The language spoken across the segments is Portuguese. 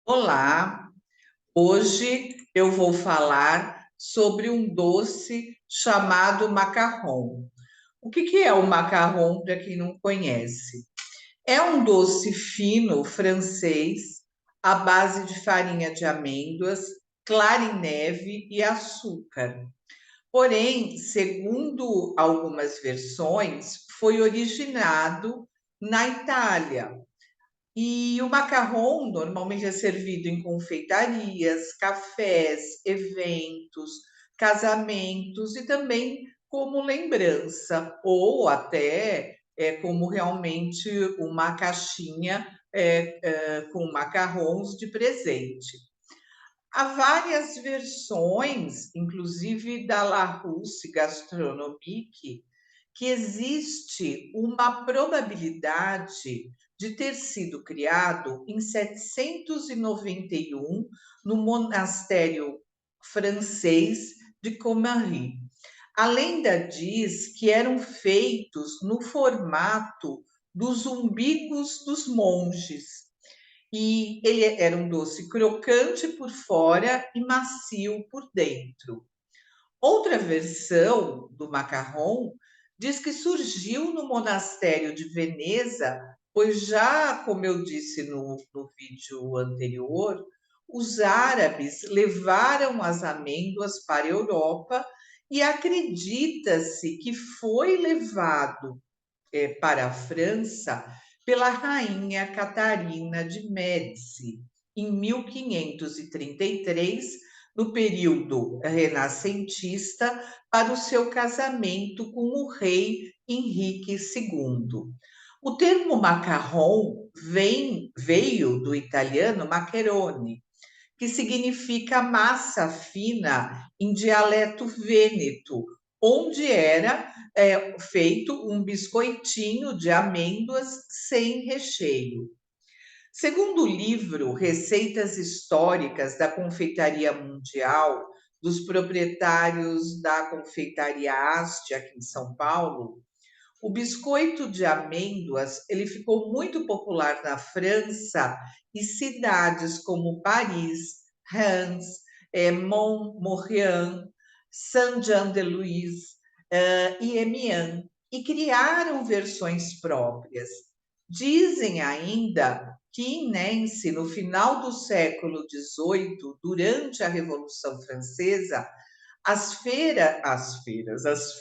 Olá, hoje eu vou falar sobre um doce chamado macarrão. O que é o macarrão para quem não conhece? É um doce fino francês à base de farinha de amêndoas, clara em neve e açúcar. Porém, segundo algumas versões, foi originado na Itália. E o macarrão normalmente é servido em confeitarias, cafés, eventos, casamentos e também como lembrança, ou até como realmente uma caixinha com macarrons de presente. Há várias versões, inclusive da Larousse Gastronomique, que existe uma probabilidade de ter sido criado em 791 no monastério francês de Comary. A lenda diz que eram feitos no formato dos umbigos dos monges. E ele era um doce crocante por fora e macio por dentro. Outra versão do macarrão diz que surgiu no monastério de Veneza, pois já, como eu disse no vídeo anterior, os árabes levaram as amêndoas para a Europa e acredita-se que foi levado para a França pela rainha Catarina de Médici em 1533, no período renascentista, para o seu casamento com o rei Henrique II. O termo macarrão veio do italiano maccherone, que significa massa fina em dialeto vêneto, onde era feito um biscoitinho de amêndoas sem recheio. Segundo o livro Receitas Históricas da Confeitaria Mundial, dos proprietários da Confeitaria Haste, aqui em São Paulo, o biscoito de amêndoas ele ficou muito popular na França e cidades como Paris, Reims, Montmorillon, Saint-Jean-de-Luz e Amiens, e criaram versões próprias. Dizem ainda que em Nancy, no final do século XVIII, durante a Revolução Francesa, as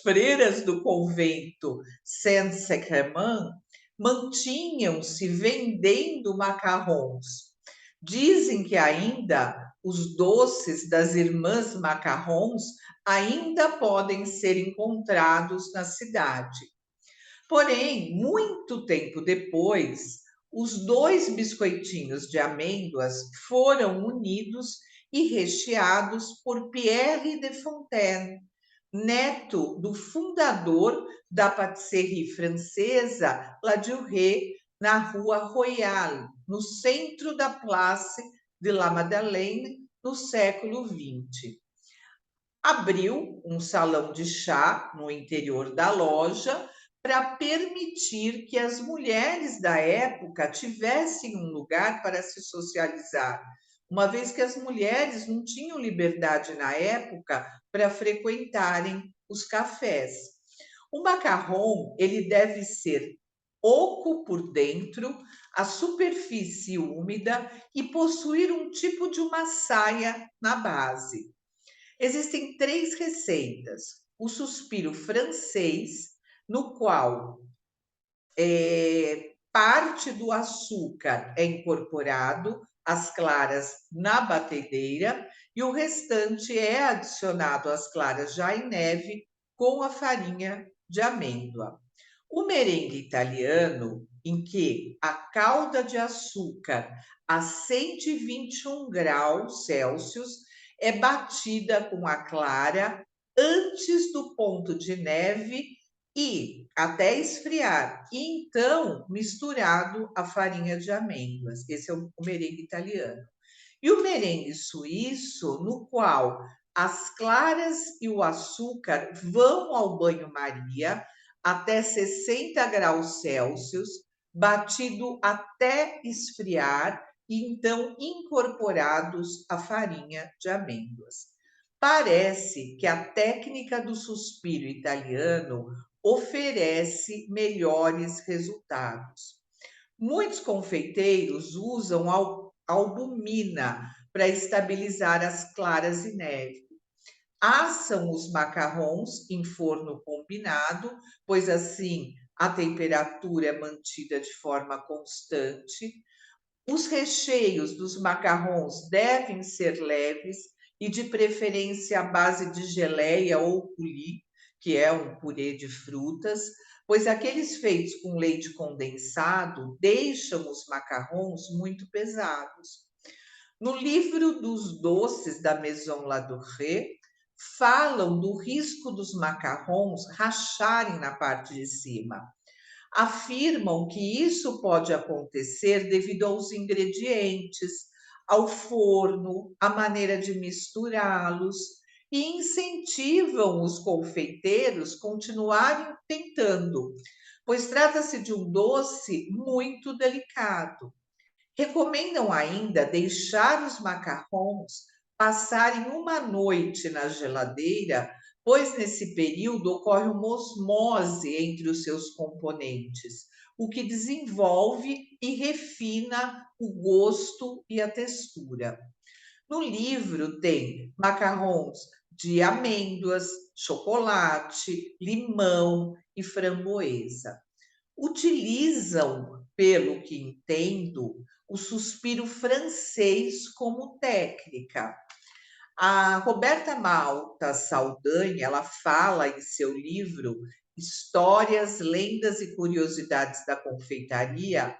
freiras do convento Saint-Sacrement mantinham-se vendendo macarrons. Dizem que ainda os doces das irmãs macarrons ainda podem ser encontrados na cidade. Porém, muito tempo depois, os dois biscoitinhos de amêndoas foram unidos e recheados por Pierre de Fontaine, neto do fundador da patisserie francesa La Durée, na Rua Royale, no centro da Place de la Madeleine, no século XX. Abriu um salão de chá no interior da loja para permitir que as mulheres da época tivessem um lugar para se socializar, uma vez que as mulheres não tinham liberdade na época para frequentarem os cafés. O macarrão, ele deve ser oco por dentro, a superfície úmida e possuir um tipo de uma saia na base. Existem três receitas. O suspiro francês, no qual parte do açúcar é incorporado, as claras na batedeira, e o restante é adicionado às claras já em neve com a farinha de amêndoa. O merengue italiano, em que a calda de açúcar a 121 graus Celsius é batida com a clara antes do ponto de neve e até esfriar, e então misturado a farinha de amêndoas. Esse é o merengue italiano. E o merengue suíço, no qual as claras e o açúcar vão ao banho-maria até 60 graus Celsius, batido até esfriar e então incorporados à farinha de amêndoas. Parece que a técnica do suspiro italiano oferece melhores resultados. Muitos confeiteiros usam albumina para estabilizar as claras e neve. Assam os macarrons em forno combinado, pois assim a temperatura é mantida de forma constante. Os recheios dos macarrons devem ser leves e de preferência à base de geleia ou coulis, que é um purê de frutas, pois aqueles feitos com leite condensado deixam os macarrons muito pesados. No livro dos doces da Maison Ladurée, falam do risco dos macarrons racharem na parte de cima. Afirmam que isso pode acontecer devido aos ingredientes, ao forno, à maneira de misturá-los, e incentivam os confeiteiros continuarem tentando, pois trata-se de um doce muito delicado. Recomendam ainda deixar os macarrons passarem uma noite na geladeira, pois nesse período ocorre uma osmose entre os seus componentes, o que desenvolve e refina o gosto e a textura. No livro tem macarrons de amêndoas, chocolate, limão e framboesa. Utilizam, pelo que entendo, o suspiro francês como técnica. A Roberta Malta Saldanha, ela fala em seu livro Histórias, Lendas e Curiosidades da Confeitaria.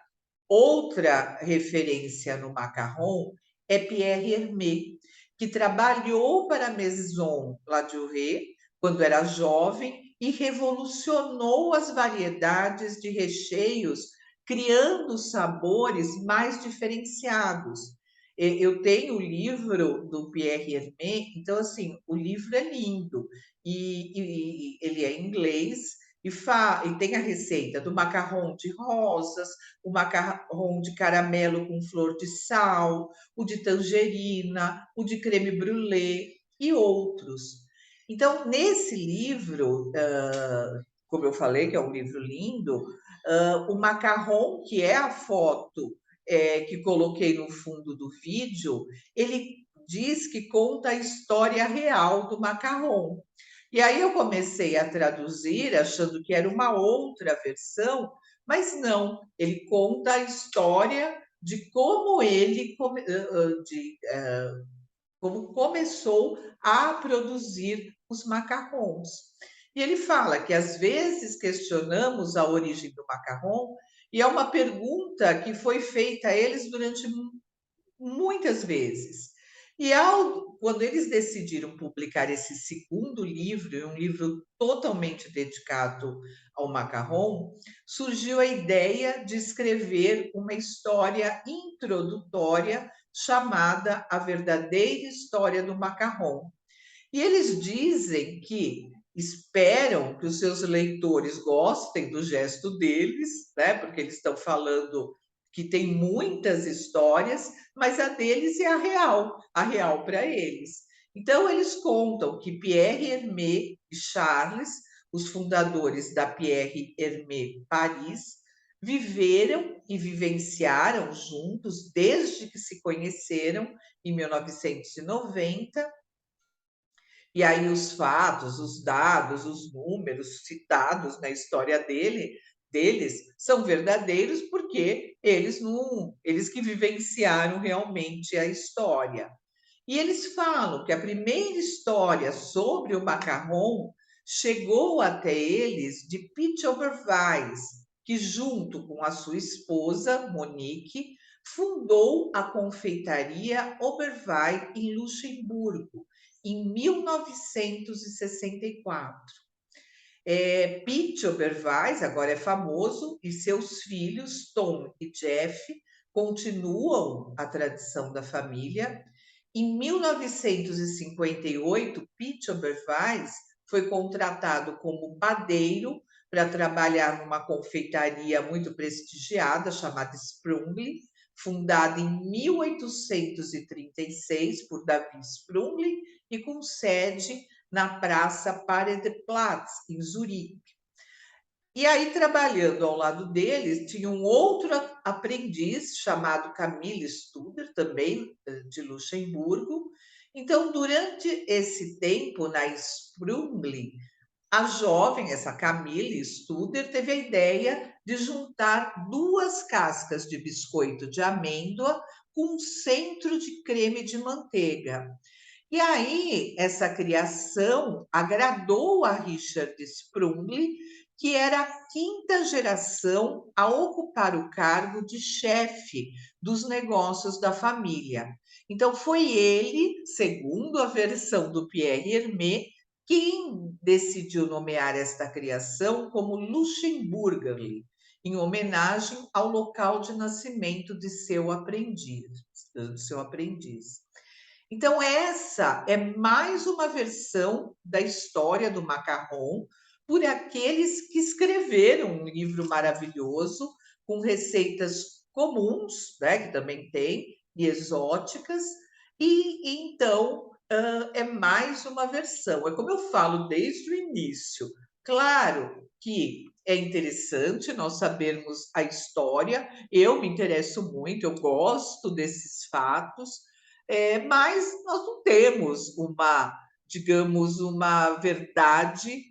Outra referência no macarrão é Pierre Hermé, que trabalhou para a Maison Ladurée quando era jovem e revolucionou as variedades de recheios, criando sabores mais diferenciados. Eu tenho o livro do Pierre Hermé, então assim, o livro é lindo e ele é em inglês e tem a receita do macarrão de rosas, o macarrão de caramelo com flor de sal, o de tangerina, o de creme brulee e outros. Então, nesse livro, como eu falei, que é um livro lindo, o macarrão, que é a foto que coloquei no fundo do vídeo, ele diz que conta a história real do macarrão. E aí eu comecei a traduzir, achando que era uma outra versão, mas não, ele conta a história de como como começou a produzir os macarrons. E ele fala que às vezes questionamos a origem do macarrão, e é uma pergunta que foi feita a eles durante muitas vezes. E quando eles decidiram publicar esse segundo livro, um livro totalmente dedicado ao macarrão, surgiu a ideia de escrever uma história introdutória chamada A Verdadeira História do Macarrão. E eles dizem que esperam que os seus leitores gostem do gesto deles, né? Porque eles estão falando que tem muitas histórias, mas a deles é a real para eles. Então, eles contam que Pierre Hermé e Charles, os fundadores da Pierre Hermé Paris, viveram e vivenciaram juntos desde que se conheceram em 1990. E aí os fatos, os dados, os números citados na história deles são verdadeiros porque eles que vivenciaram realmente a história. E eles falam que a primeira história sobre o macarrão chegou até eles de Piet Oberweis, que junto com a sua esposa, Monique, fundou a confeitaria Oberweis em Luxemburgo, em 1964. Pete Oberweis agora é famoso e seus filhos, Tom e Jeff, continuam a tradição da família. Em 1958, Pete Oberweis foi contratado como padeiro para trabalhar numa confeitaria muito prestigiada chamada Sprungli, fundada em 1836 por Davi Sprungli e com sede na Praça Paradeplatz, em Zurique. E aí, trabalhando ao lado deles, tinha um outro aprendiz chamado Camille Studer, também de Luxemburgo. Então, durante esse tempo na Sprungli, a jovem, essa Camille Studer, teve a ideia de juntar duas cascas de biscoito de amêndoa com um centro de creme de manteiga. E aí, essa criação agradou a Richard Sprungli, que era a quinta geração a ocupar o cargo de chefe dos negócios da família. Então, foi ele, segundo a versão do Pierre Hermé, quem decidiu nomear esta criação como Luxemburgerli, em homenagem ao local de nascimento de seu aprendiz. Então, essa é mais uma versão da história do macarrão por aqueles que escreveram um livro maravilhoso com receitas comuns, né, que também tem, e exóticas, e então é mais uma versão. É como eu falo desde o início. Claro que é interessante nós sabermos a história, eu me interesso muito, eu gosto desses fatos, mas nós não temos uma, digamos, uma verdade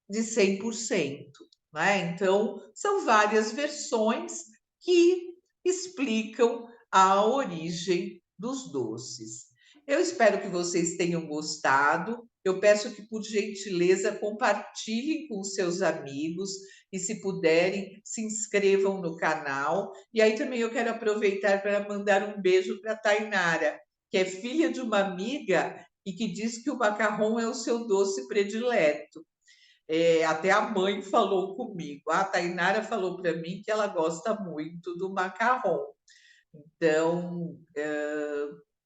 de 100%, né? Então, são várias versões que explicam a origem dos doces. Eu espero que vocês tenham gostado. Eu peço que, por gentileza, compartilhem com os seus amigos e, se puderem, se inscrevam no canal. E aí também eu quero aproveitar para mandar um beijo para a Tainara, que é filha de uma amiga e que diz que o macarrão é o seu doce predileto. Até a mãe falou comigo. A Tainara falou para mim que ela gosta muito do macarrão. Então,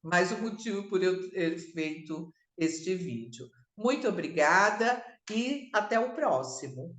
mais um motivo por eu ter feito este vídeo. Muito obrigada e até o próximo.